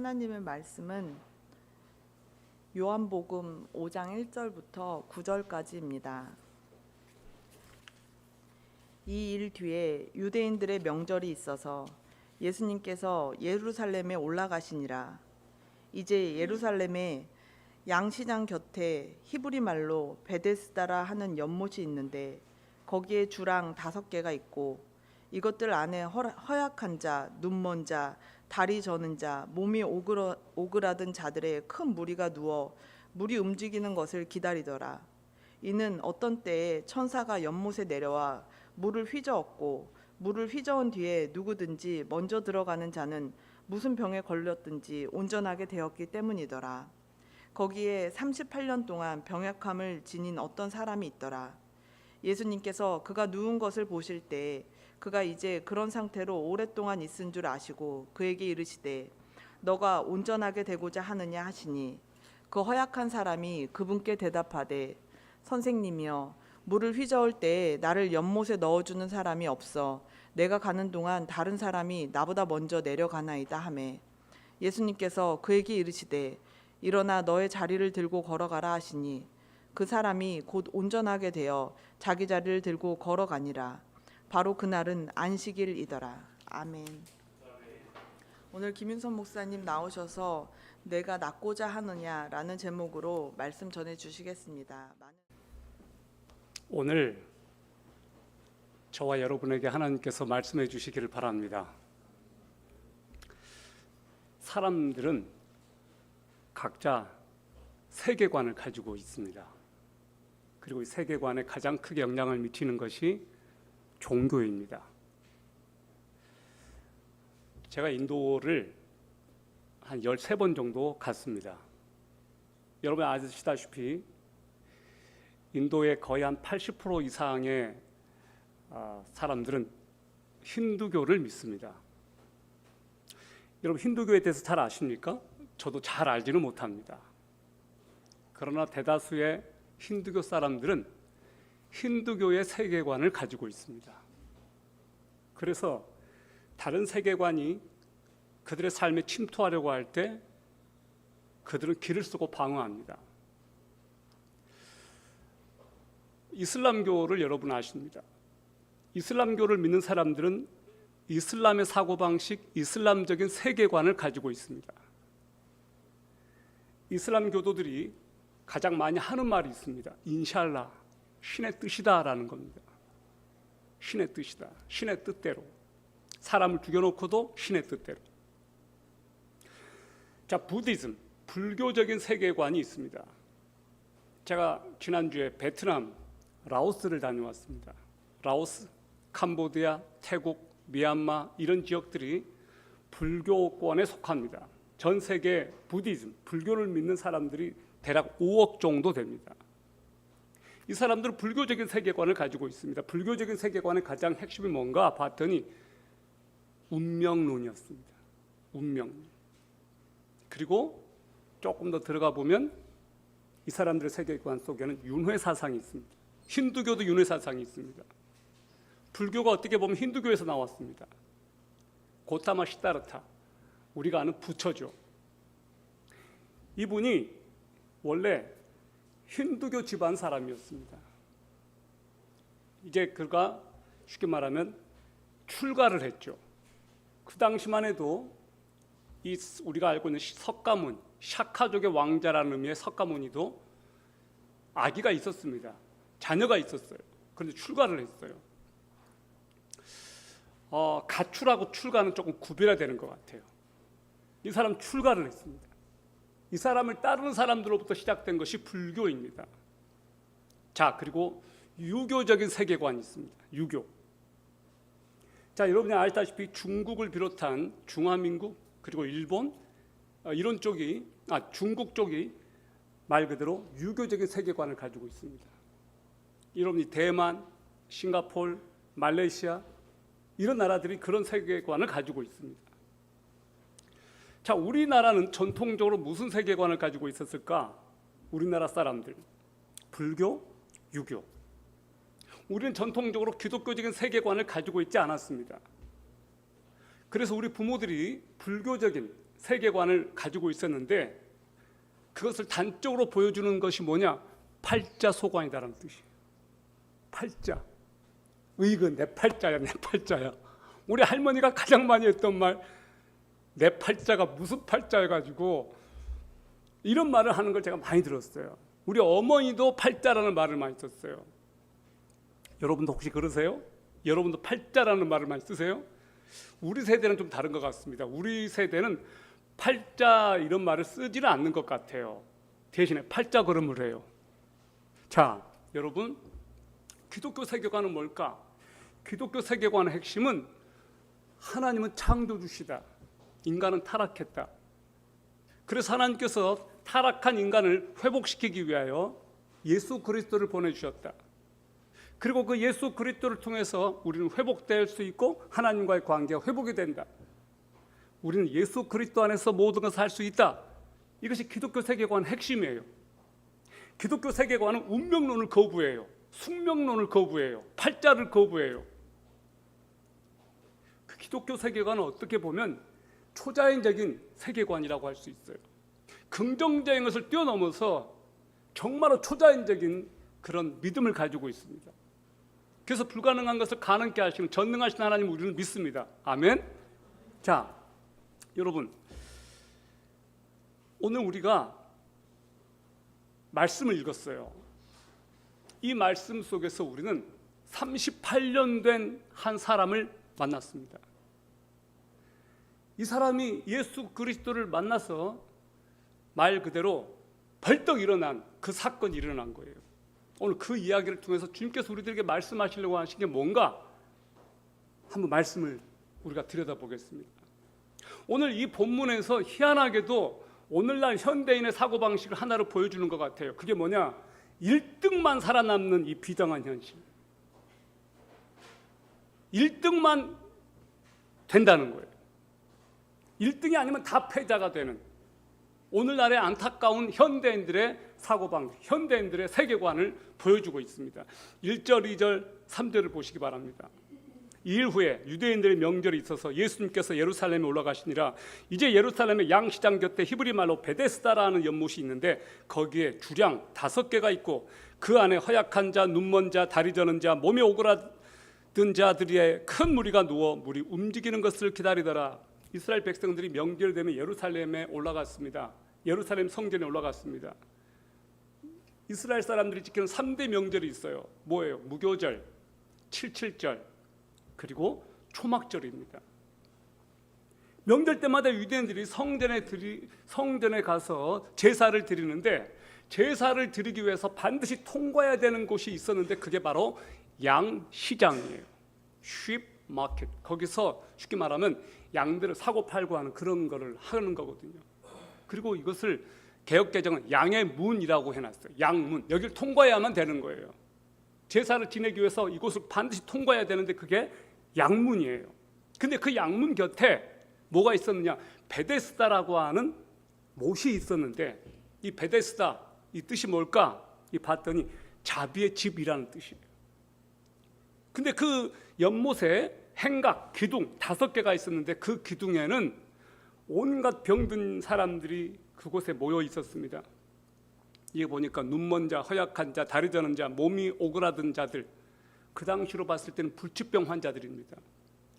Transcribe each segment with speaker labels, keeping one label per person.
Speaker 1: 하나님의 말씀은 요한복음 5장 1절부터 9절까지입니다. 이 일 뒤에 유대인들의 명절이 있어서 예수님께서 예루살렘에 올라가시니라. 이제 예루살렘에 양시장 곁에 히브리 말로 베데스다라 하는 연못이 있는데 거기에 주랑 5개가 있고 이것들 안에 허약한 자, 눈먼 자, 다리 저는 자, 몸이 오그라든 자들의 큰 무리가 누워 물이 움직이는 것을 기다리더라. 이는 어떤 때에 천사가 연못에 내려와 물을 휘저었고 물을 휘저은 뒤에 누구든지 먼저 들어가는 자는 무슨 병에 걸렸든지 온전하게 되었기 때문이더라. 거기에 38년 동안 병약함을 지닌 어떤 사람이 있더라. 예수님께서 그가 누운 것을 보실 때 그가 이제 그런 상태로 오랫동안 있은 줄 아시고 그에게 이르시되 너가 온전하게 되고자 하느냐 하시니 그 허약한 사람이 그분께 대답하되 선생님이여 물을 휘저을 때 나를 연못에 넣어주는 사람이 없어 내가 가는 동안 다른 사람이 나보다 먼저 내려가나이다 하매 예수님께서 그에게 이르시되 일어나 너의 자리를 들고 걸어가라 하시니 그 사람이 곧 온전하게 되어 자기 자리를 들고 걸어가니라. 바로 그날은 안식일이더라. 아멘. 오늘 김윤선 목사님 나오셔서 내가 낫고자 하느냐라는 제목으로 말씀 전해 주시겠습니다.
Speaker 2: 오늘 저와 여러분에게 하나님께서 말씀해 주시기를 바랍니다. 사람들은 각자 세계관을 가지고 있습니다. 그리고 이 세계관에 가장 크게 영향을 미치는 것이 종교입니다. 제가 인도를 한 13번 정도 갔습니다. 여러분 아시다시피 인도의 거의 한 80% 이상의 사람들은 힌두교를 믿습니다. 여러분 힌두교에 대해서 잘 아십니까? 저도 잘 알지는 못합니다. 그러나 대다수의 힌두교 사람들은 힌두교의 세계관을 가지고 있습니다. 그래서 다른 세계관이 그들의 삶에 침투하려고 할 때 그들은 길을 쓰고 방어합니다. 이슬람교를 여러분 아십니다. 이슬람교를 믿는 사람들은 이슬람의 사고방식, 이슬람적인 세계관을 가지고 있습니다. 이슬람 교도들이 가장 많이 하는 말이 있습니다. 인샬라, 신의 뜻이다라는 겁니다. 신의 뜻이다. 신의 뜻대로. 사람을 죽여놓고도 신의 뜻대로. 자, 부디즘, 불교적인 세계관이 있습니다. 제가 지난주에 베트남, 라오스를 다녀왔습니다. 라오스, 캄보디아, 태국, 미얀마 이런 지역들이 불교권에 속합니다. 전 세계 부디즘, 불교를 믿는 사람들이 대략 5억 정도 됩니다. 이 사람들은 불교적인 세계관을 가지고 있습니다. 불교적인 세계관의 가장 핵심이 뭔가 봤더니 운명론이었습니다. 운명론. 그리고 조금 더 들어가 보면 이 사람들의 세계관 속에는 윤회 사상이 있습니다. 힌두교도 윤회 사상이 있습니다. 불교가 어떻게 보면 힌두교에서 나왔습니다. 고타마 시다르타, 우리가 아는 부처죠. 이분이 원래 힌두교 집안 사람이었습니다. 이제 그가 쉽게 말하면 출가를 했죠. 그 당시만 해도 우리가 알고 있는 석가문, 샤카족의 왕자라는 의미의 석가모니도 아기가 있었습니다. 자녀가 있었어요. 그런데 출가를 했어요. 가출하고 출가는 조금 구별해야 되는 것 같아요. 이 사람 출가를 했습니다. 이 사람을 따르는 사람들로부터 시작된 것이 불교입니다. 자, 그리고 유교적인 세계관이 있습니다. 유교. 자, 여러분이 아시다시피 중국을 비롯한 중화민국 그리고 일본 이런 쪽이 중국 쪽이 말 그대로 유교적인 세계관을 가지고 있습니다. 여러분이 대만, 싱가포르, 말레이시아 이런 나라들이 그런 세계관을 가지고 있습니다. 자, 우리나라는 전통적으로 무슨 세계관을 가지고 있었을까? 우리나라 사람들 불교, 유교. 우리는 전통적으로 기독교적인 세계관을 가지고 있지 않았습니다. 그래서 우리 부모들이 불교적인 세계관을 가지고 있었는데 그것을 단적으로 보여주는 것이 뭐냐? 팔자소관이다라는 뜻이에요. 팔자. 이거 내 팔자야, 내 팔자야. 우리 할머니가 가장 많이 했던 말, 내 팔자가 무슨 팔자여가지고 이런 말을 하는 걸 제가 많이 들었어요. 우리 어머니도 팔자라는 말을 많이 썼어요. 여러분도 혹시 그러세요? 여러분도 팔자라는 말을 많이 쓰세요? 우리 세대는 좀 다른 것 같습니다. 우리 세대는 팔자 이런 말을 쓰지는 않는 것 같아요. 대신에 팔자 걸음을 해요. 자, 여러분, 기독교 세계관은 뭘까? 기독교 세계관의 핵심은 하나님은 창조주시다. 인간은 타락했다. 그래서 하나님께서 타락한 인간을 회복시키기 위하여 예수 그리스도를 보내주셨다. 그리고 그 예수 그리스도를 통해서 우리는 회복될 수 있고 하나님과의 관계가 회복이 된다. 우리는 예수 그리스도 안에서 모든 것을 할 수 있다. 이것이 기독교 세계관의 핵심이에요. 기독교 세계관은 운명론을 거부해요. 숙명론을 거부해요. 팔자를 거부해요. 그 기독교 세계관은 어떻게 보면 초자연적인 세계관이라고 할 수 있어요. 긍정적인 것을 뛰어넘어서 정말로 초자연적인 그런 믿음을 가지고 있습니다. 그래서 불가능한 것을 가능케 하시는 전능하신 하나님 우리는 믿습니다. 아멘. 자, 여러분, 오늘 우리가 말씀을 읽었어요. 이 말씀 속에서 우리는 38년 된 한 사람을 만났습니다. 이 사람이 예수 그리스도를 만나서 말 그대로 벌떡 일어난 그 사건이 일어난 거예요. 오늘 그 이야기를 통해서 주님께서 우리들에게 말씀하시려고 하신 게 뭔가 한번 말씀을 우리가 들여다보겠습니다. 오늘 이 본문에서 희한하게도 오늘날 현대인의 사고방식을 하나로 보여주는 것 같아요. 그게 뭐냐? 1등만 살아남는 이 비정한 현실. 1등만 된다는 거예요. 1등이 아니면 다 패자가 되는 오늘날의 안타까운 현대인들의 사고방식, 현대인들의 세계관을 보여주고 있습니다. 1절, 2절, 3절을 보시기 바랍니다. 2일 후에 유대인들의 명절이 있어서 예수님께서 예루살렘에 올라가시니라. 이제 예루살렘의 양시장 곁에 히브리 말로 베데스다라는 연못이 있는데 거기에 주량 5개가 있고 그 안에 허약한 자, 눈먼 자, 다리 저는 자, 몸이 오그라든 자들의 큰 무리가 누워 물이 움직이는 것을 기다리더라. 이스라엘 백성들이 명절 되면 예루살렘에 올라갔습니다. 예루살렘 성전에 올라갔습니다. 이스라엘 사람들이 지키는 3대 명절이 있어요. 뭐예요? 무교절, 77절, 그리고 초막절입니다. 명절 때마다 유대인들이 성전에 가서 제사를 드리는데 제사를 드리기 위해서 반드시 통과해야 되는 곳이 있었는데 그게 바로 양시장이에요. sheep market. 거기서 쉽게 말하면 양들을 사고 팔고 하는 그런 거를 하는 거거든요. 그리고 이것을 개역개정은 양의 문이라고 해놨어요. 양문. 여기를 통과해야만 되는 거예요. 제사를 지내기 위해서 이곳을 반드시 통과해야 되는데 그게 양문이에요. 근데 그 양문 곁에 뭐가 있었느냐? 베데스다라고 하는 못이 있었는데 이 베데스다 이 뜻이 뭘까? 이 봤더니 자비의 집이라는 뜻이에요. 근데 그 연못에 행각, 기둥 5개가 있었는데 그 기둥에는 온갖 병든 사람들이 그곳에 모여 있었습니다. 이게 보니까 눈먼 자, 허약한 자, 다리 저는 자, 몸이 오그라든 자들, 그 당시로 봤을 때는 불치병 환자들입니다.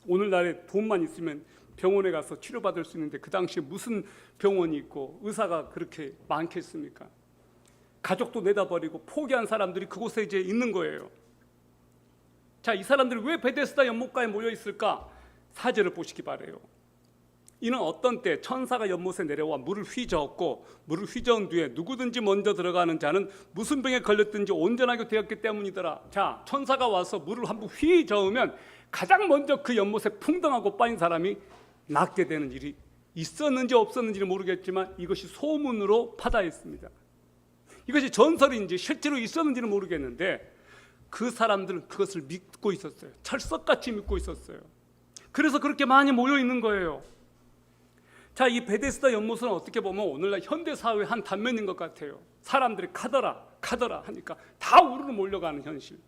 Speaker 2: 오늘날에 돈만 있으면 병원에 가서 치료받을 수 있는데 그 당시에 무슨 병원이 있고 의사가 그렇게 많겠습니까? 가족도 내다버리고 포기한 사람들이 그곳에 이제 있는 거예요. 자, 이 사람들이 왜 베데스다 연못가에 모여 있을까? 4절을 보시기 바래요. 이는 어떤 때 천사가 연못에 내려와 물을 휘저었고 물을 휘저은 뒤에 누구든지 먼저 들어가는 자는 무슨 병에 걸렸든지 온전하게 되었기 때문이더라. 자, 천사가 와서 물을 한번 휘저으면 가장 먼저 그 연못에 풍덩하고 빠진 사람이 낫게 되는 일이 있었는지 없었는지는 모르겠지만 이것이 소문으로 파다했습니다. 이것이 전설인지 실제로 있었는지는 모르겠는데 그 사람들은 그것을 믿고 있었어요. 철석같이 믿고 있었어요. 그래서 그렇게 많이 모여 있는 거예요. 자, 이 베데스다 연못은 어떻게 보면 오늘날 현대 사회의 한 단면인 것 같아요. 사람들이 가더라 하니까 다 우르르 몰려가는 현실.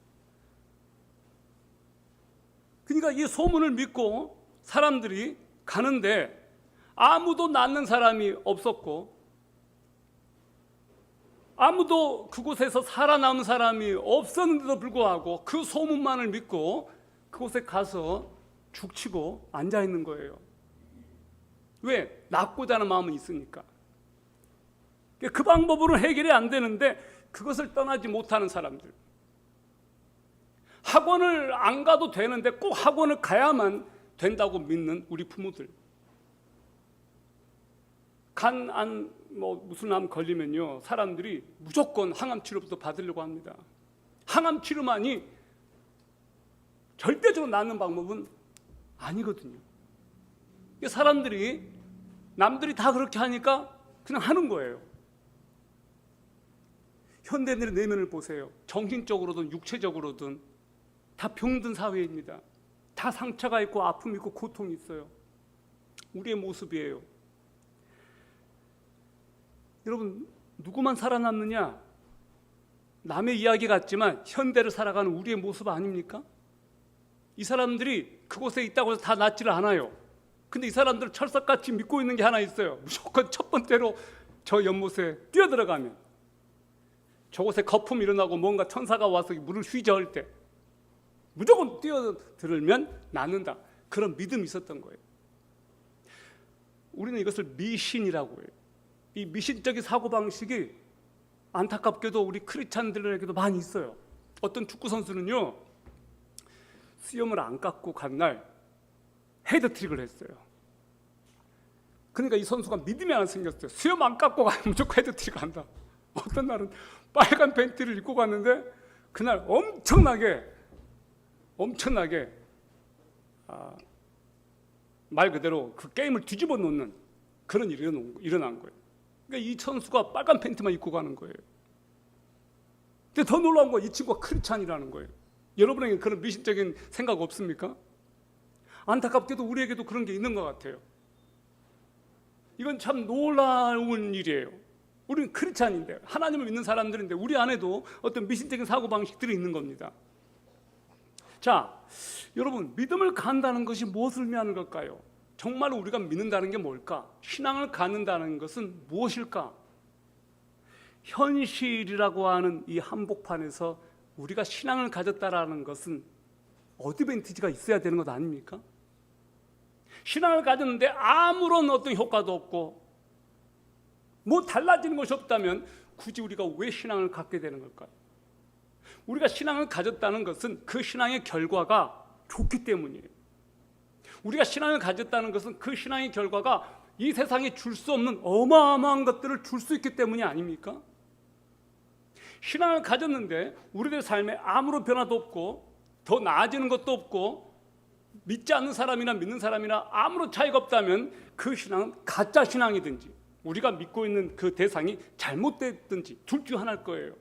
Speaker 2: 그러니까 이 소문을 믿고 사람들이 가는데 아무도 낫는 사람이 없었고 아무도 그곳에서 살아남은 사람이 없었는데도 불구하고 그 소문만을 믿고 그곳에 가서 죽치고 앉아 있는 거예요. 왜? 낫고자 하는 마음은 있으니까. 그 방법으로 해결이 안 되는데 그것을 떠나지 못하는 사람들. 학원을 안 가도 되는데 꼭 학원을 가야만 된다고 믿는 우리 부모들. 무슨 암 걸리면요, 사람들이 무조건 항암 치료부터 받으려고 합니다. 항암 치료만이 절대적으로 낫는 방법은 아니거든요. 사람들이 남들이 다 그렇게 하니까 그냥 하는 거예요. 현대인들의 내면을 보세요. 정신적으로든 육체적으로든 다 병든 사회입니다. 다 상처가 있고 아픔이 있고 고통이 있어요. 우리의 모습이에요. 여러분, 누구만 살아남느냐? 남의 이야기 같지만 현대를 살아가는 우리의 모습 아닙니까? 이 사람들이 그곳에 있다고 해서 다 낫지를 않아요. 근데 이 사람들은 철석같이 믿고 있는 게 하나 있어요. 무조건 첫 번째로 저 연못에 뛰어들어가면, 저곳에 거품이 일어나고 뭔가 천사가 와서 물을 휘저을 때 무조건 뛰어들면 낫는다. 그런 믿음이 있었던 거예요. 우리는 이것을 미신이라고 해요. 이 미신적인 사고방식이 안타깝게도 우리 크리스찬들에게도 많이 있어요. 어떤 축구 선수는요, 수염을 안 깎고 간 날 헤드트릭을 했어요. 그러니까 이 선수가 믿음이 하나 생겼어요. 수염 안 깎고 가면 무조건 헤드트릭 한다. 어떤 날은 빨간 팬티를 입고 갔는데 그날 엄청나게 말 그대로 그 게임을 뒤집어 놓는 그런 일이 일어난 거예요. 그러니까 이 선수가 빨간 팬티만 입고 가는 거예요. 근데 더 놀라운 건 이 친구가 크리스찬이라는 거예요. 여러분에게 그런 미신적인 생각 없습니까? 안타깝게도 우리에게도 그런 게 있는 것 같아요. 이건 참 놀라운 일이에요. 우리는 크리스찬인데, 하나님을 믿는 사람들인데 우리 안에도 어떤 미신적인 사고방식들이 있는 겁니다. 자, 여러분, 믿음을 갖는다는 것이 무엇을 의미하는 걸까요? 정말 우리가 믿는다는 게 뭘까? 신앙을 갖는다는 것은 무엇일까? 현실이라고 하는 이 한복판에서 우리가 신앙을 가졌다라는 것은 어드밴티지가 있어야 되는 것 아닙니까? 신앙을 가졌는데 아무런 어떤 효과도 없고 뭐 달라지는 것이 없다면 굳이 우리가 왜 신앙을 갖게 되는 걸까요? 우리가 신앙을 가졌다는 것은 그 신앙의 결과가 좋기 때문이에요. 우리가 신앙을 가졌다는 것은 그 신앙의 결과가 이 세상에 줄 수 없는 어마어마한 것들을 줄 수 있기 때문이 아닙니까? 신앙을 가졌는데 우리들 삶에 아무런 변화도 없고 더 나아지는 것도 없고 믿지 않는 사람이나 믿는 사람이나 아무런 차이가 없다면 그 신앙은 가짜 신앙이든지 우리가 믿고 있는 그 대상이 잘못됐든지 둘 중 하나일 거예요.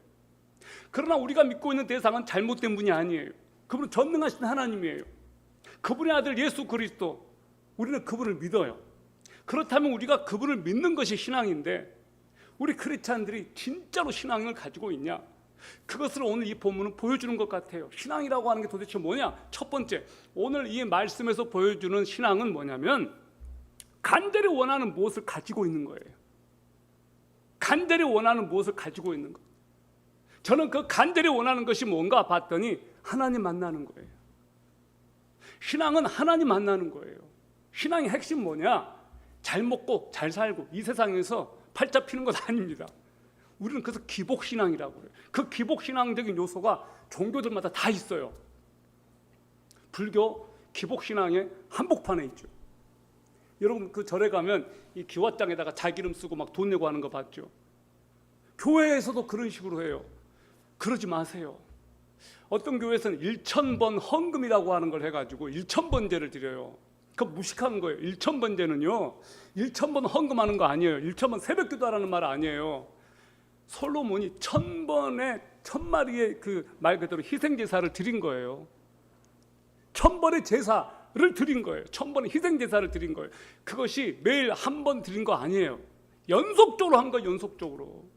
Speaker 2: 그러나 우리가 믿고 있는 대상은 잘못된 분이 아니에요. 그분은 전능하신 하나님이에요. 그분의 아들 예수 그리스도, 우리는 그분을 믿어요. 그렇다면 우리가 그분을 믿는 것이 신앙인데 우리 크리스찬들이 진짜로 신앙을 가지고 있냐? 그것을 오늘 이 본문은 보여주는 것 같아요. 신앙이라고 하는 게 도대체 뭐냐? 첫 번째, 오늘 이 말씀에서 보여주는 신앙은 뭐냐면 간절히 원하는 무엇을 가지고 있는 거예요. 간절히 원하는 무엇을 가지고 있는 것. 저는 그 간절히 원하는 것이 뭔가 봤더니 하나님 만나는 거예요. 신앙은 하나님 만나는 거예요. 신앙의 핵심 뭐냐? 잘 먹고 잘 살고 이 세상에서 팔자 피는 것 아닙니다. 우리는 그래서 기복신앙이라고 해요. 그 기복신앙적인 요소가 종교들마다 다 있어요. 불교 기복신앙의 한복판에 있죠. 여러분 그 절에 가면 이 기와장에다가 자기 이름 쓰고 막 돈 내고 하는 거 봤죠? 교회에서도 그런 식으로 해요. 그러지 마세요. 어떤 교회에서는 1000번 헌금이라고 하는 걸 해가지고 1000번제를 드려요. 그거 무식한 거예요. 1000번제는요 1000번 헌금하는 거 아니에요. 1000번 새벽기도하라는 말 아니에요. 솔로몬이 1000번에 1000마리의 그 말 그대로 희생제사를 드린 거예요. 1000번의 제사를 드린 거예요. 1000번의 희생제사를 드린 거예요. 그것이 매일 한 번 드린 거 아니에요. 연속적으로 한 거예요. 연속적으로.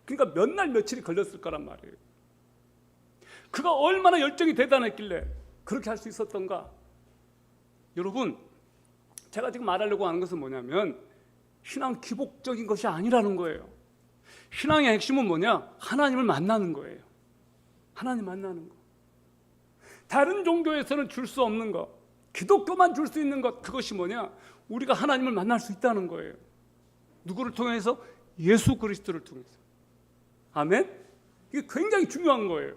Speaker 2: 그러니까 몇 날 며칠이 걸렸을 거란 말이에요. 그가 얼마나 열정이 대단했길래 그렇게 할 수 있었던가. 여러분, 제가 지금 말하려고 하는 것은 뭐냐면 신앙 기복적인 것이 아니라는 거예요. 신앙의 핵심은 뭐냐? 하나님을 만나는 거예요. 하나님 만나는 거. 다른 종교에서는 줄 수 없는 것, 기독교만 줄 수 있는 것, 그것이 뭐냐? 우리가 하나님을 만날 수 있다는 거예요. 누구를 통해서? 예수 그리스도를 통해서. 아멘? 이게 굉장히 중요한 거예요.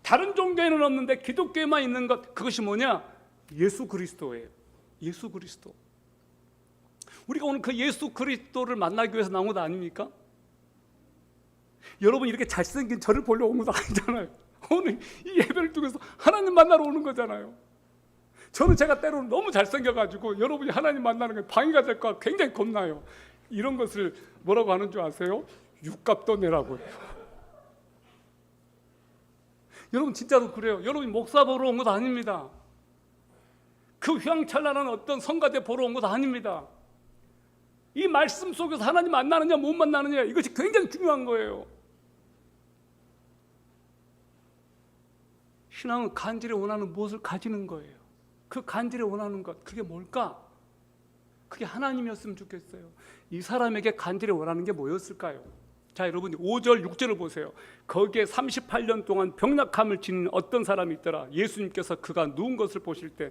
Speaker 2: 다른 종교에는 없는데 기독교에만 있는 것, 그것이 뭐냐? 예수 그리스도예요. 예수 그리스도. 우리가 오늘 그 예수 그리스도를 만나기 위해서 나온 것 아닙니까? 여러분 이렇게 잘생긴 저를 보려고 온 것도 아니잖아요. 오늘 이 예배를 통해서 하나님 만나러 오는 거잖아요. 저는 제가 때로는 너무 잘생겨가지고 여러분이 하나님 만나는 게 방해가 될까 굉장히 겁나요. 이런 것을 뭐라고 하는 줄 아세요? 육값도 내라고 해요. 여러분 진짜로 그래요. 여러분이 목사 보러 온 것 아닙니다. 그 휘황찬란한 어떤 성가대 보러 온 것 아닙니다. 이 말씀 속에서 하나님 만나느냐 못 만나느냐, 이것이 굉장히 중요한 거예요. 신앙은 간절히 원하는 무엇을 가지는 거예요. 그 간절히 원하는 것, 그게 뭘까? 그게 하나님이었으면 좋겠어요. 이 사람에게 간절히 원하는 게 뭐였을까요? 자, 여러분이 5절 6절을 보세요. 거기에 38년 동안 병약함을 지닌 어떤 사람이 있더라. 예수님께서 그가 누운 것을 보실 때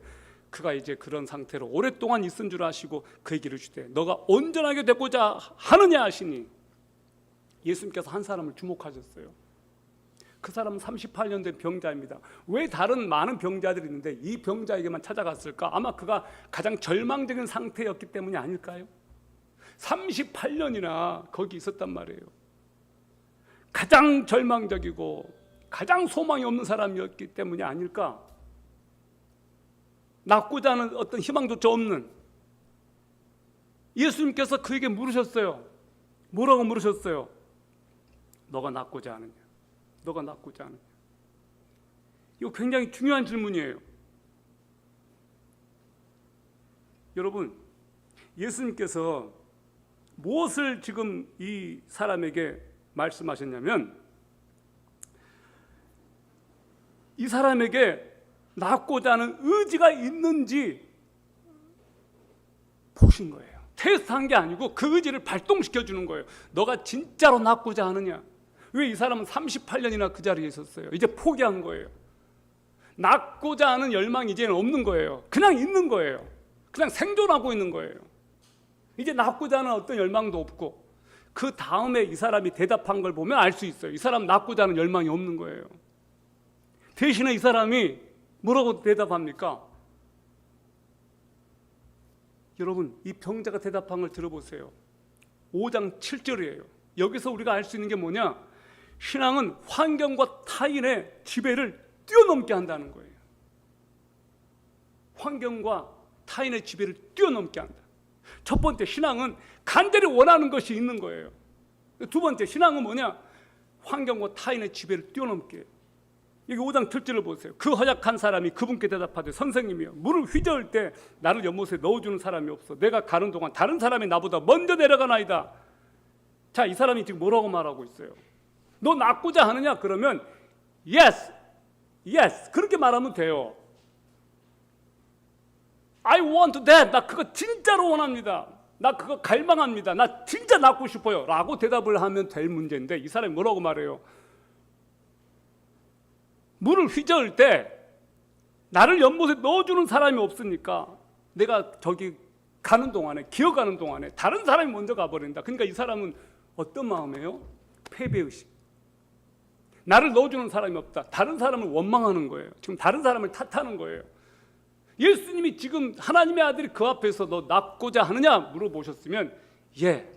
Speaker 2: 그가 이제 그런 상태로 오랫동안 있은 줄 아시고 그에게 이르시되 너가 온전하게 되고자 하느냐 하시니, 예수님께서 한 사람을 주목하셨어요. 그 사람은 38년 된 병자입니다. 왜 다른 많은 병자들이 있는데 이 병자에게만 찾아갔을까? 아마 그가 가장 절망적인 상태였기 때문이 아닐까요? 38년이나 거기 있었단 말이에요. 가장 절망적이고 가장 소망이 없는 사람이었기 때문이 아닐까? 낫고자 하는 어떤 희망조차 없는. 예수님께서 그에게 물으셨어요. 뭐라고 물으셨어요? 너가 낫고자 하느냐? 너가 낫고자 하느냐? 이거 굉장히 중요한 질문이에요. 여러분, 예수님께서 무엇을 지금 이 사람에게 말씀하셨냐면, 이 사람에게 낫고자 하는 의지가 있는지 보신 거예요. 테스트한 게 아니고 그 의지를 발동시켜 주는 거예요. 너가 진짜로 낫고자 하느냐? 왜 이 사람은 38년이나 그 자리에 있었어요? 이제 포기한 거예요. 낫고자 하는 열망이 이제는 없는 거예요. 그냥 있는 거예요. 그냥 생존하고 있는 거예요. 이제 낫고자 하는 어떤 열망도 없고, 그 다음에 이 사람이 대답한 걸 보면 알 수 있어요. 이 사람 낫고자 하는 열망이 없는 거예요. 대신에 이 사람이 뭐라고 대답합니까? 여러분, 이 병자가 대답한 걸 들어보세요. 5장 7절이에요. 여기서 우리가 알 수 있는 게 뭐냐? 신앙은 환경과 타인의 지배를 뛰어넘게 한다는 거예요. 환경과 타인의 지배를 뛰어넘게 한다. 첫 번째, 신앙은 간절히 원하는 것이 있는 거예요. 두 번째, 신앙은 뭐냐? 환경과 타인의 지배를 뛰어넘게 해요. 여기 5장 7절을 보세요. 그 허약한 사람이 그분께 대답하되 선생님이여, 물을 휘저을 때 나를 연못에 넣어주는 사람이 없어. 내가 가는 동안 다른 사람이 나보다 먼저 내려가나이다. 자, 이 사람이 지금 뭐라고 말하고 있어요? 너 낫고자 하느냐? 그러면 yes, yes, 그렇게 말하면 돼요. I want that. 나 그거 진짜로 원합니다. 나 그거 갈망합니다. 나 진짜 낫고 싶어요. 라고 대답을 하면 될 문제인데, 이 사람이 뭐라고 말해요? 물을 휘저을 때 나를 연못에 넣어주는 사람이 없으니까 내가 저기 가는 동안에, 기어가는 동안에 다른 사람이 먼저 가버린다. 그러니까 이 사람은 어떤 마음이에요? 패배의식. 나를 넣어주는 사람이 없다. 다른 사람을 원망하는 거예요. 지금 다른 사람을 탓하는 거예요. 예수님이 지금 하나님의 아들이 그 앞에서 너 낫고자 하느냐 물어보셨으면, 예,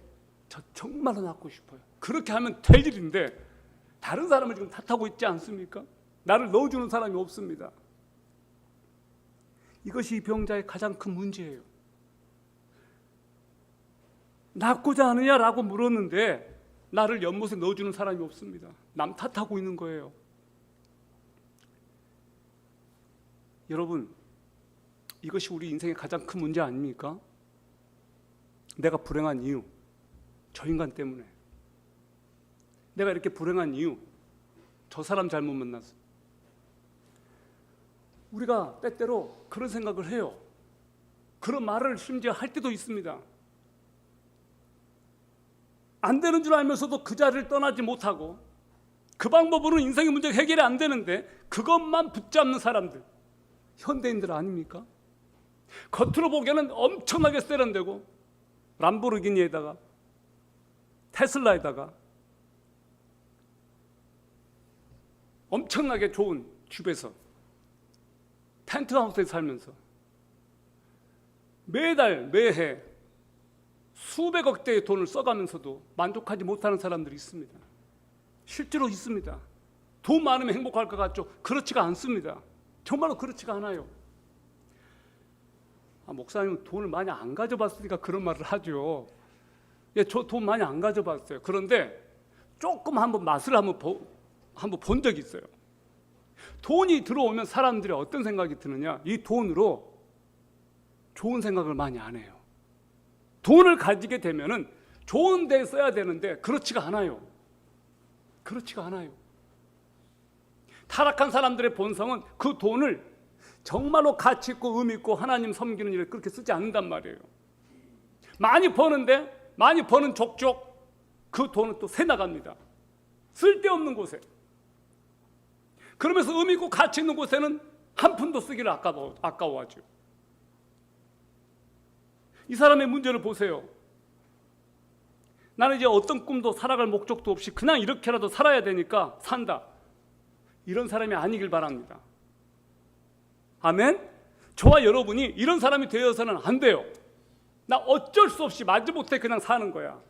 Speaker 2: 저 정말로 낫고 싶어요. 그렇게 하면 될 일인데 다른 사람을 지금 탓하고 있지 않습니까? 나를 넣어주는 사람이 없습니다. 이것이 이 병자의 가장 큰 문제예요. 낫고자 하느냐라고 물었는데 나를 연못에 넣어주는 사람이 없습니다. 남 탓하고 있는 거예요. 여러분, 이것이 우리 인생의 가장 큰 문제 아닙니까? 내가 불행한 이유, 저 인간 때문에. 내가 이렇게 불행한 이유, 저 사람 잘못 만났어. 우리가 때때로 그런 생각을 해요. 그런 말을 심지어 할 때도 있습니다. 안 되는 줄 알면서도 그 자리를 떠나지 못하고 그 방법으로는 인생의 문제가 해결이 안 되는데 그것만 붙잡는 사람들, 현대인들 아닙니까? 겉으로 보기에는 엄청나게 세련되고 람보르기니에다가 테슬라에다가 엄청나게 좋은 집에서 텐트하우스에 살면서 매달 매해 수백억 대의 돈을 써가면서도 만족하지 못하는 사람들이 있습니다. 실제로 있습니다. 돈 많으면 행복할 것 같죠? 그렇지가 않습니다. 정말로 그렇지가 않아요. 목사님은 돈을 많이 안 가져봤으니까 그런 말을 하죠. 예, 저 돈 많이 안 가져봤어요. 그런데 조금 한번 맛을 한번 본 적이 있어요. 돈이 들어오면 사람들이 어떤 생각이 드느냐? 이 돈으로 좋은 생각을 많이 안 해요. 돈을 가지게 되면은 좋은 데 써야 되는데 그렇지가 않아요. 그렇지가 않아요. 타락한 사람들의 본성은 그 돈을 정말로 가치 있고 의미 있고 하나님 섬기는 일에 그렇게 쓰지 않는단 말이에요. 많이 버는데 많이 버는 족족 그 돈은 또 새 나갑니다. 쓸데없는 곳에. 그러면서 의미 있고 가치 있는 곳에는 한 푼도 쓰기를 아까워하죠. 이 사람의 문제를 보세요. 나는 이제 어떤 꿈도 살아갈 목적도 없이 그냥 이렇게라도 살아야 되니까 산다. 이런 사람이 아니길 바랍니다. 아멘? 저와 여러분이 이런 사람이 되어서는 안 돼요. 나 어쩔 수 없이 마지못해 그냥 사는 거야.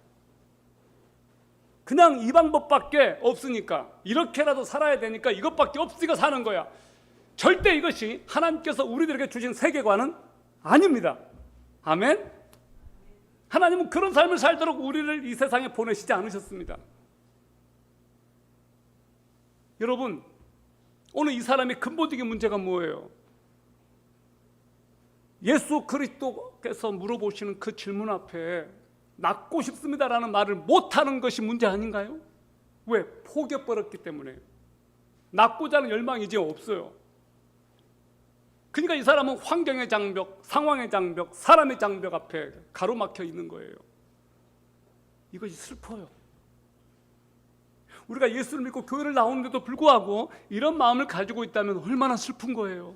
Speaker 2: 그냥 이 방법밖에 없으니까 이렇게라도 살아야 되니까 이것밖에 없으니까 사는 거야. 절대 이것이 하나님께서 우리들에게 주신 세계관은 아닙니다. 아멘? 하나님은 그런 삶을 살도록 우리를 이 세상에 보내시지 않으셨습니다. 여러분, 오늘 이 사람의 근본적인 문제가 뭐예요? 예수 그리스도께서 물어보시는 그 질문 앞에 낫고 싶습니다라는 말을 못하는 것이 문제 아닌가요? 왜? 포기해버렸기 때문에. 낫고자 하는 열망이 이제 없어요. 그러니까 이 사람은 환경의 장벽, 상황의 장벽, 사람의 장벽 앞에 가로막혀 있는 거예요. 이것이 슬퍼요. 우리가 예수를 믿고 교회를 나오는데도 불구하고 이런 마음을 가지고 있다면 얼마나 슬픈 거예요.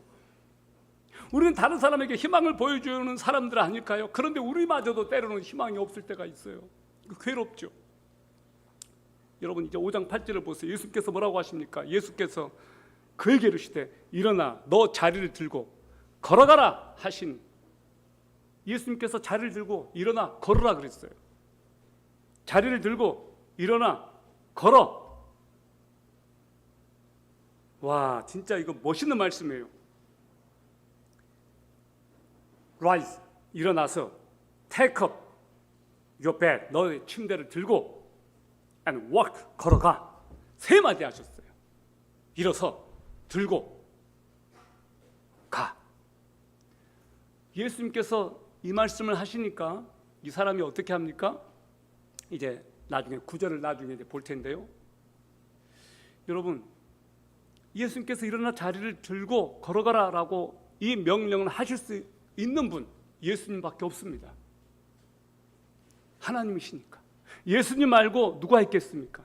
Speaker 2: 우리는 다른 사람에게 희망을 보여주는 사람들 아닐까요? 그런데 우리마저도 때로는 희망이 없을 때가 있어요. 괴롭죠. 여러분 이제 5장 8절을 보세요. 예수께서 뭐라고 하십니까? 예수께서 그에게 이르시되 일어나 너 자리를 들고 걸어가라 하신, 예수님께서 자리를 들고 일어나 걸으라 그랬어요. 자리를 들고 일어나 걸어. 와, 진짜 이거 멋있는 말씀이에요. Rise, 일어나서 take up your bed, 너의 침대를 들고 and walk, 걸어가. 세 마디 하셨어요. 일어서 들고 가. 예수님께서 이 말씀을 하시니까 이 사람이 어떻게 합니까? 이제 나중에 구절을 나중에 이제 볼 텐데요. 여러분, 예수님께서 일어나 자리를 들고 걸어가라라고 이 명령을 하실 수 있는 분 예수님밖에 없습니다. 하나님이시니까. 예수님 말고 누가 있겠습니까?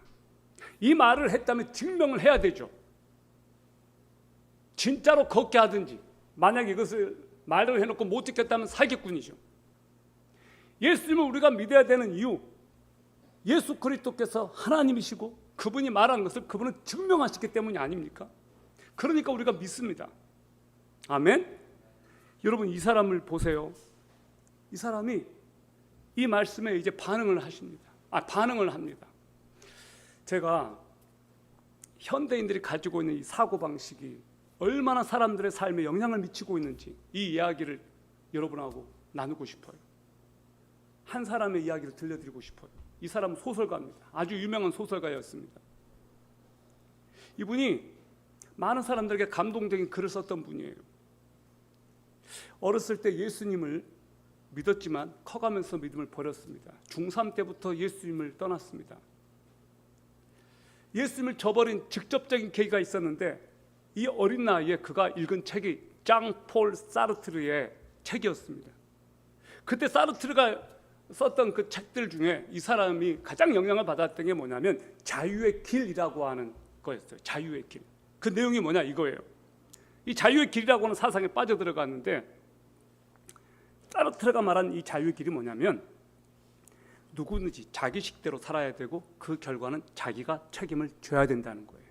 Speaker 2: 이 말을 했다면 증명을 해야 되죠. 진짜로 걷게 하든지, 만약에 이것을 말을 해놓고 못 지켰다면 사기꾼이죠. 예수님을 우리가 믿어야 되는 이유, 예수 그리스도께서 하나님이시고 그분이 말한 것을 그분은 증명하셨기 때문이 아닙니까? 그러니까 우리가 믿습니다. 아멘? 여러분 이 사람을 보세요. 이 사람이 이 말씀에 이제 반응을 합니다. 제가 현대인들이 가지고 있는 이 사고방식이 얼마나 사람들의 삶에 영향을 미치고 있는지 이 이야기를 여러분하고 나누고 싶어요. 한 사람의 이야기를 들려드리고 싶어요. 이 사람은 소설가입니다. 아주 유명한 소설가였습니다. 이분이 많은 사람들에게 감동적인 글을 썼던 분이에요. 어렸을 때 예수님을 믿었지만 커가면서 믿음을 버렸습니다. 중3 때부터 예수님을 떠났습니다. 예수님을 저버린 직접적인 계기가 있었는데 이 어린 나이에 그가 읽은 책이 장 폴 사르트르의 책이었습니다. 그때 사르트르가 썼던 그 책들 중에 이 사람이 가장 영향을 받았던 게 뭐냐면 자유의 길이라고 하는 거였어요. 자유의 길. 그 내용이 뭐냐 이거예요. 이 자유의 길이라고 하는 사상에 빠져들어갔는데, 사르트르가 말한 이 자유의 길이 뭐냐면 누구든지 자기 식대로 살아야 되고 그 결과는 자기가 책임을 져야 된다는 거예요.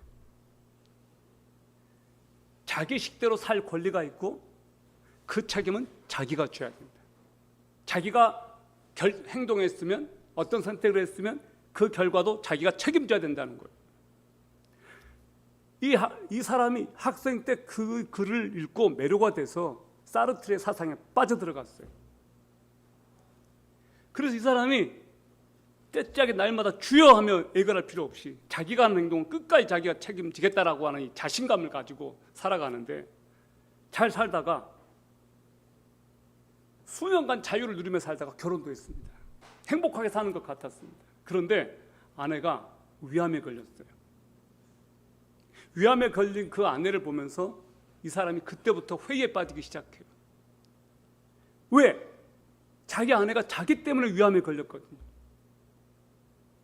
Speaker 2: 자기 식대로 살 권리가 있고 그 책임은 자기가 져야 된다. 자기가 행동했으면, 어떤 선택을 했으면 그 결과도 자기가 책임져야 된다는 거예요. 이 사람이 학생 때 그 글을 읽고 매료가 돼서 사르트르의 사상에 빠져들어갔어요. 그래서 이 사람이 때짜게 날마다 주여 하며 애걸할 필요 없이 자기가 하는 행동은 끝까지 자기가 책임지겠다라고 하는 이 자신감을 가지고 살아가는데, 잘 살다가 수년간 자유를 누리며 살다가 결혼도 했습니다. 행복하게 사는 것 같았습니다. 그런데 아내가 위암에 걸렸어요. 위암에 걸린 그 아내를 보면서 이 사람이 그때부터 회의에 빠지기 시작해요. 왜? 자기 아내가 자기 때문에 위암에 걸렸거든요.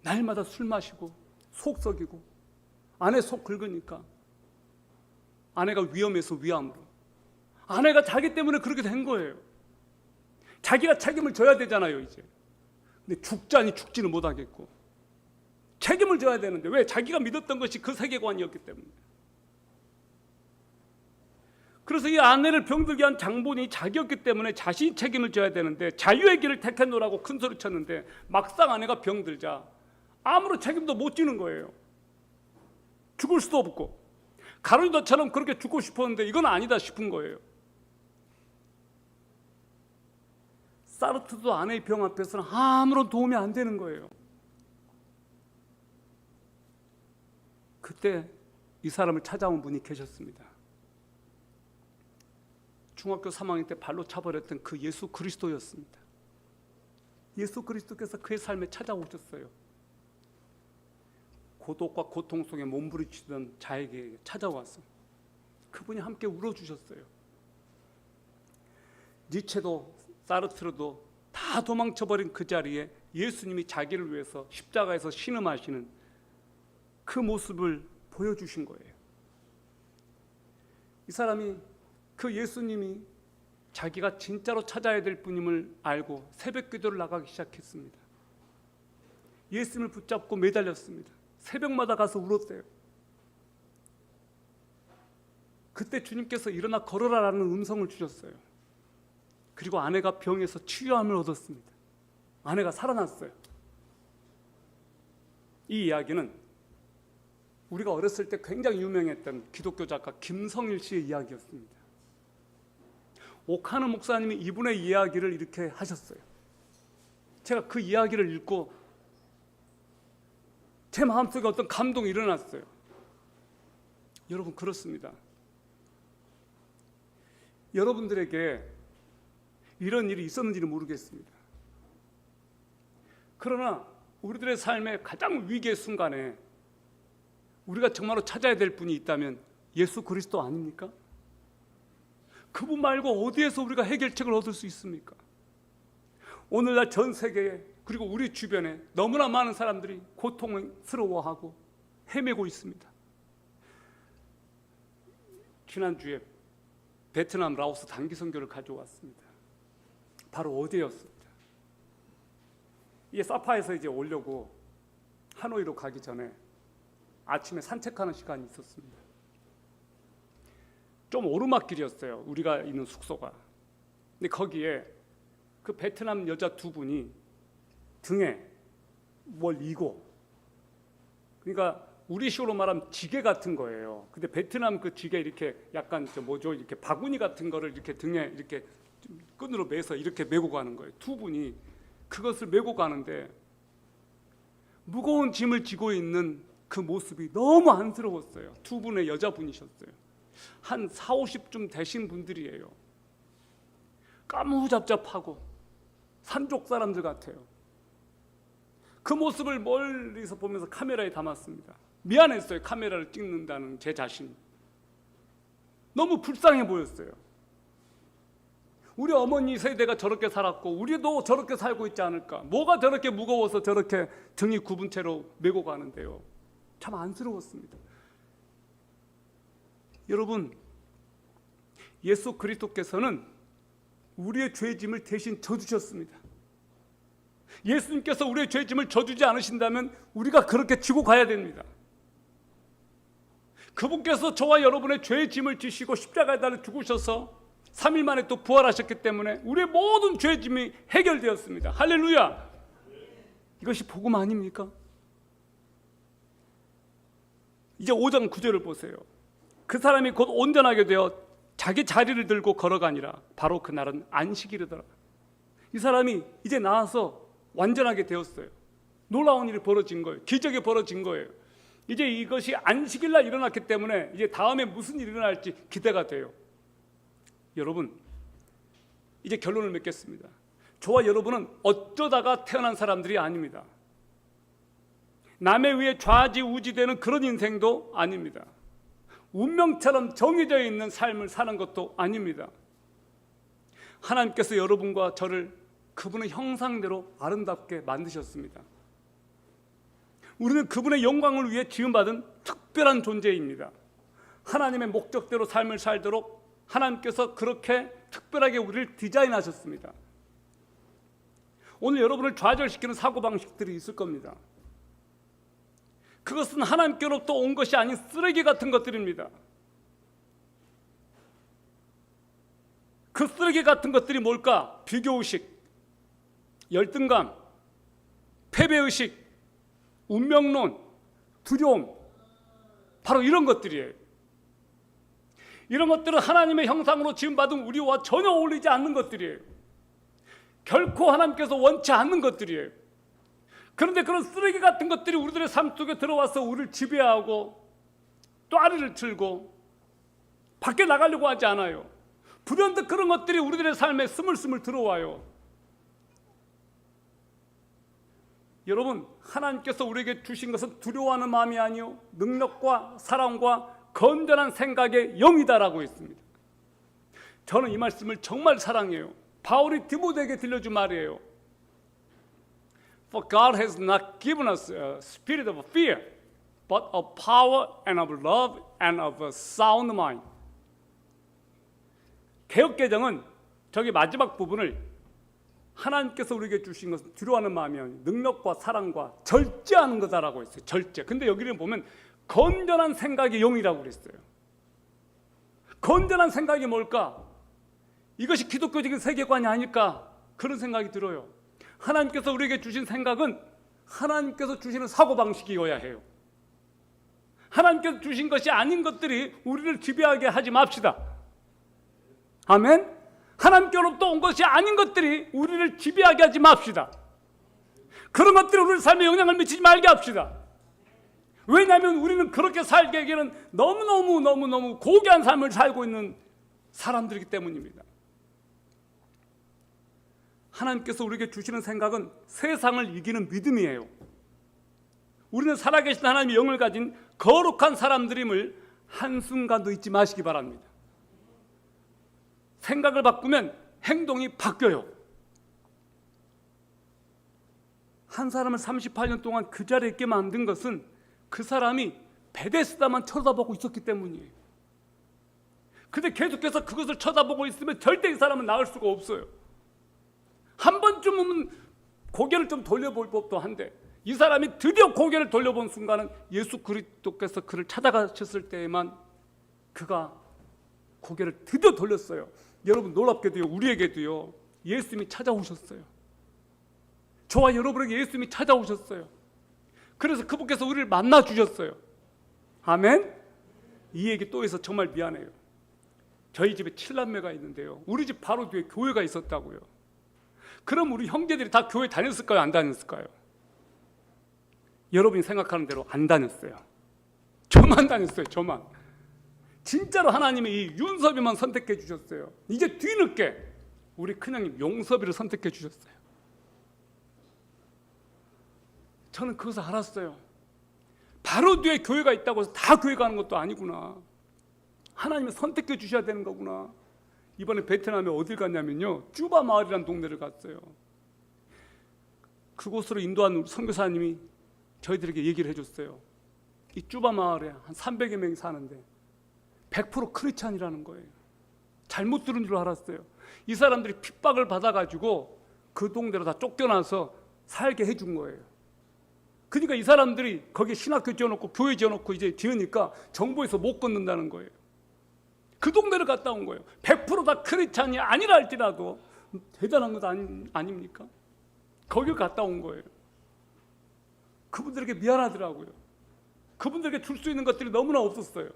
Speaker 2: 날마다 술 마시고 속 썩이고 아내 속 긁으니까 아내가 위험해서 위암으로, 아내가 자기 때문에 그렇게 된 거예요. 자기가 책임을 져야 되잖아요 이제. 근데 죽자니 죽지는 못하겠고 책임을 져야 되는데, 왜? 자기가 믿었던 것이 그 세계관이었기 때문에. 그래서 이 아내를 병들게 한 장본인이 자기였기 때문에 자신이 책임을 져야 되는데 자유의 길을 택했노라고 큰 소리 쳤는데, 막상 아내가 병들자 아무런 책임도 못 지는 거예요. 죽을 수도 없고. 가론유다처럼 그렇게 죽고 싶었는데 이건 아니다 싶은 거예요. 사르트르도 아내의 병 앞에서는 아무런 도움이 안 되는 거예요. 그때 이 사람을 찾아온 분이 계셨습니다. 중학교 3학년 때 발로 차버렸던 그 예수 그리스도였습니다. 예수 그리스도께서 그의 삶에 찾아오셨어요. 고독과 고통 속에 몸부림치던 자에게 찾아와서 그분이 함께 울어주셨어요. 니체도 사르트르도 다 도망쳐버린 그 자리에 예수님이 자기를 위해서 십자가에서 신음하시는 그 모습을 보여주신 거예요. 이 사람이 그 예수님이 자기가 진짜로 찾아야 될 분임을 알고 새벽 기도를 나가기 시작했습니다. 예수님을 붙잡고 매달렸습니다. 새벽마다 가서 울었대요. 그때 주님께서 일어나 걸어라라는 음성을 주셨어요. 그리고 아내가 병에서 치유함을 얻었습니다. 아내가 살아났어요. 이 이야기는 우리가 어렸을 때 굉장히 유명했던 기독교 작가 김성일 씨의 이야기였습니다. 오카노 목사님이 이분의 이야기를 이렇게 하셨어요. 제가 그 이야기를 읽고 제 마음속에 어떤 감동이 일어났어요. 여러분, 그렇습니다. 여러분들에게 이런 일이 있었는지는 모르겠습니다. 그러나 우리들의 삶의 가장 위기의 순간에 우리가 정말로 찾아야 될 분이 있다면 예수 그리스도 아닙니까? 그분 말고 어디에서 우리가 해결책을 얻을 수 있습니까? 오늘날 전 세계에, 그리고 우리 주변에 너무나 많은 사람들이 고통스러워하고 헤매고 있습니다. 지난주에 베트남, 라오스 단기 선교를 가져왔습니다. 바로 어제였습니다. 이 사파에서 이제 오려고 하노이로 가기 전에 아침에 산책하는 시간이 있었습니다. 좀 오르막길이었어요. 우리가 있는 숙소가. 근데 거기에 그 베트남 여자 두 분이 등에 뭘 이고, 그러니까 우리식으로 말하면 지게 같은 거예요. 근데 베트남 그 지게 이렇게 약간 이렇게 바구니 같은 거를 이렇게 등에 이렇게 끈으로 매서 이렇게 메고 가는 거예요. 두 분이 그것을 메고 가는데 무거운 짐을 지고 있는 그 모습이 너무 안쓰러웠어요. 두 분의 여자분이셨어요. 한 40-50쯤 되신 분들이에요. 까무잡잡하고 산족 사람들 같아요. 그 모습을 멀리서 보면서 카메라에 담았습니다. 미안했어요. 카메라를 찍는다는 제 자신. 너무 불쌍해 보였어요. 우리 어머니 세대가 저렇게 살았고 우리도 저렇게 살고 있지 않을까? 뭐가 저렇게 무거워서 저렇게 등이 굽은 채로 메고 가는데요. 참 안쓰러웠습니다. 여러분, 예수 그리스도께서는 우리의 죄짐을 대신 져주셨습니다. 예수님께서 우리의 죄짐을 져주지 않으신다면 우리가 그렇게 지고 가야 됩니다. 그분께서 저와 여러분의 죄짐을 지시고 십자가에 달려 죽으셔서 3일 만에 또 부활하셨기 때문에 우리의 모든 죄짐이 해결되었습니다. 할렐루야! 이것이 복음 아닙니까? 이제 5장 9절을 보세요. 그 사람이 곧 온전하게 되어 자기 자리를 들고 걸어가니라. 바로 그날은 안식일이더라. 이 사람이 이제 나와서 완전하게 되었어요. 놀라운 일이 벌어진 거예요. 기적이 벌어진 거예요. 이제 이것이 안식일날 일어났기 때문에 이제 다음에 무슨 일이 일어날지 기대가 돼요. 여러분, 이제 결론을 맺겠습니다. 저와 여러분은 어쩌다가 태어난 사람들이 아닙니다. 남에 의해 좌지우지되는 그런 인생도 아닙니다. 운명처럼 정해져 있는 삶을 사는 것도 아닙니다. 하나님께서 여러분과 저를 그분의 형상대로 아름답게 만드셨습니다. 우리는 그분의 영광을 위해 지음받은 특별한 존재입니다. 하나님의 목적대로 삶을 살도록 하나님께서 그렇게 특별하게 우리를 디자인하셨습니다. 오늘 여러분을 좌절시키는 사고방식들이 있을 겁니다. 그것은 하나님께로부터 온 것이 아닌 쓰레기 같은 것들입니다. 그 쓰레기 같은 것들이 뭘까? 비교의식, 열등감, 패배의식, 운명론, 두려움, 바로 이런 것들이에요. 이런 것들은 하나님의 형상으로 지음받은 우리와 전혀 어울리지 않는 것들이에요. 결코 하나님께서 원치 않는 것들이에요. 그런데 그런 쓰레기 같은 것들이 우리들의 삶 속에 들어와서 우리를 지배하고 또아리를 틀고 밖에 나가려고 하지 않아요. 불현듯 그런 것들이 우리들의 삶에 스물스물 들어와요. 여러분, 하나님께서 우리에게 주신 것은 두려워하는 마음이 아니요 능력과 사랑과 건전한 생각의 영이다라고 했습니다. 저는 이 말씀을 정말 사랑해요. 바울이 디모데에게 들려준 말이에요. For God has not given us a spirit of fear, but of power and of love and of a sound mind. 개역개정은 저기 마지막 부분을 하나님께서 우리에게 주신 것은 두려워하는 마음이 아니요 능력과 사랑과 절제하는 거다라고 했어요. 절제. 근데 여기를 보면 건전한 생각의 영이라고 그랬어요. 건전한 생각이 뭘까? 이것이 기독교적인 세계관이 아닐까? 그런 생각이 들어요. 하나님께서 우리에게 주신 생각은 하나님께서 주시는 사고방식이어야 해요. 하나님께서 주신 것이 아닌 것들이 우리를 지배하게 하지 맙시다. 아멘? 하나님께로부터 온 것이 아닌 것들이 우리를 지배하게 하지 맙시다. 그런 것들이 우리 삶에 영향을 미치지 말게 합시다. 왜냐하면 우리는 그렇게 살기에는 너무너무 고귀한 삶을 살고 있는 사람들이기 때문입니다. 하나님께서 우리에게 주시는 생각은 세상을 이기는 믿음이에요. 우리는 살아계신 하나님의 영을 가진 거룩한 사람들임을 한순간도 잊지 마시기 바랍니다. 생각을 바꾸면 행동이 바뀌어요. 한 사람을 38년 동안 그 자리에 있게 만든 것은 그 사람이 베데스다만 쳐다보고 있었기 때문이에요. 근데 계속해서 그것을 쳐다보고 있으면 절대 이 사람은 나을 수가 없어요. 한 번쯤은 고개를 좀 돌려볼 법도 한데 이 사람이 드디어 고개를 돌려본 순간은 예수 그리스도께서 그를 찾아가셨을 때에만 그가 고개를 드디어 돌렸어요. 여러분, 놀랍게도요, 우리에게도요 예수님이 찾아오셨어요. 저와 여러분에게 예수님이 찾아오셨어요. 그래서 그분께서 우리를 만나 주셨어요. 아멘? 이 얘기 또 해서 정말 미안해요. 저희 집에 7남매가 있는데요, 우리 집 바로 뒤에 교회가 있었다고요. 그럼 우리 형제들이 다 교회 다녔을까요? 안 다녔을까요? 여러분이 생각하는 대로 안 다녔어요. 저만 다녔어요. 저만. 진짜로 하나님이 이 윤섭이만 선택해 주셨어요. 이제 뒤늦게 우리 큰형님 용섭이를 선택해 주셨어요. 저는 그것을 알았어요. 바로 뒤에 교회가 있다고 해서 다 교회 가는 것도 아니구나. 하나님이 선택해 주셔야 되는 거구나. 이번에 베트남에 어딜 갔냐면요, 쭈바 마을이라는 동네를 갔어요. 그곳으로 인도한 선교사님이 저희들에게 얘기를 해줬어요. 이 쭈바 마을에 한 300여 명이 사는데 100% 크리스찬이라는 거예요. 잘못 들은 줄 알았어요. 이 사람들이 핍박을 받아가지고 그 동네로 다 쫓겨나서 살게 해준 거예요. 그러니까 이 사람들이 거기에 신학교 지어놓고 교회 지어놓고 이제 지으니까 정부에서 못 걷는다는 거예요. 그 동네를 갔다 온 거예요. 100%다 크리스찬이 아니라 할지라도 대단한 것 아닙니까? 거길 갔다 온 거예요. 그분들에게 미안하더라고요. 그분들에게 줄 수 있는 것들이 너무나 없었어요.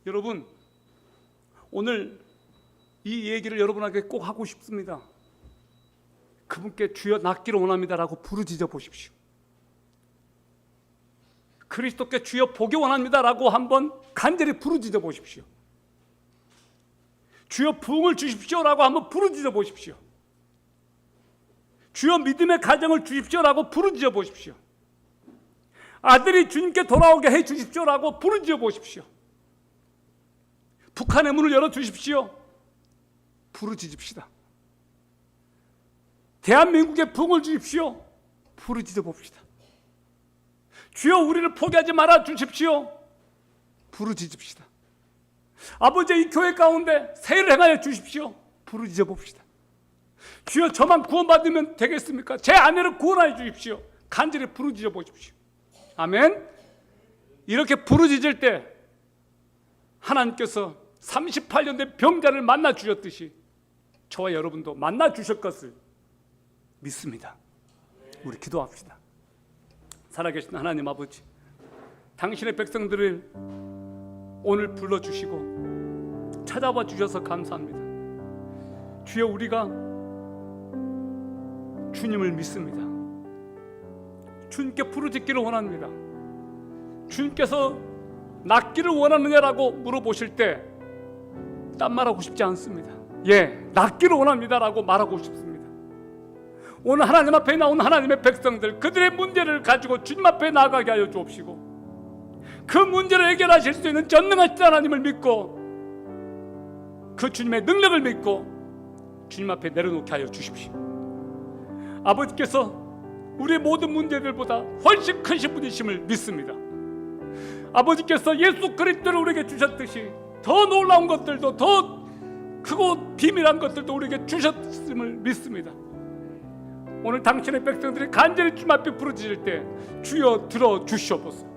Speaker 2: 여러분, 오늘 이 얘기를 여러분에게 꼭 하고 싶습니다. 그분께 주여 낫기를 원합니다라고 부르짖어 보십시오. 그리스도께 주여 보기 원합니다라고 한번 간절히 부르짖어 보십시오. 주여 부흥을 주십시오라고 한번 부르짖어 보십시오. 주여 믿음의 가정을 주십시오라고 부르짖어 보십시오. 아들이 주님께 돌아오게 해 주십시오라고 부르짖어 보십시오. 북한의 문을 열어 주십시오. 부르짖읍시다. 대한민국에 부흥을 주십시오. 부르짖어 봅시다. 주여 우리를 포기하지 말아 주십시오. 부르짖읍시다. 아버지, 이 교회 가운데 세일을 행하여 주십시오. 부르짖어 봅시다. 주여 저만 구원받으면 되겠습니까? 제 아내를 구원하여 주십시오. 간절히 부르짖어 보십시오. 아멘. 이렇게 부르짖을 때 하나님께서 38년 된 병자를 만나 주셨듯이 저와 여러분도 만나 주실 것을 믿습니다. 우리 기도합시다. 살아계신 하나님 아버지, 당신의 백성들을 오늘 불러주시고 찾아와 주셔서 감사합니다. 주여, 우리가 주님을 믿습니다. 주님께 부르짖기를 원합니다. 주님께서 낫기를 원하느냐라고 물어보실 때 딴 말하고 싶지 않습니다. 예, 낫기를 원합니다라고 말하고 싶습니다. 오늘 하나님 앞에 나온 하나님의 백성들, 그들의 문제를 가지고 주님 앞에 나아가게 하여 주옵시고, 그 문제를 해결하실 수 있는 전능하신 하나님을 믿고 그 주님의 능력을 믿고 주님 앞에 내려놓게 하여 주십시오. 아버지께서 우리의 모든 문제들보다 훨씬 크신 분이심을 믿습니다. 아버지께서 예수 그리스도를 우리에게 주셨듯이 더 놀라운 것들도, 더 크고 비밀한 것들도 우리에게 주셨음을 믿습니다. 오늘 당신의 백성들이 간절히 주님 앞에 부르짖을 때 주여 들어 주시옵소서.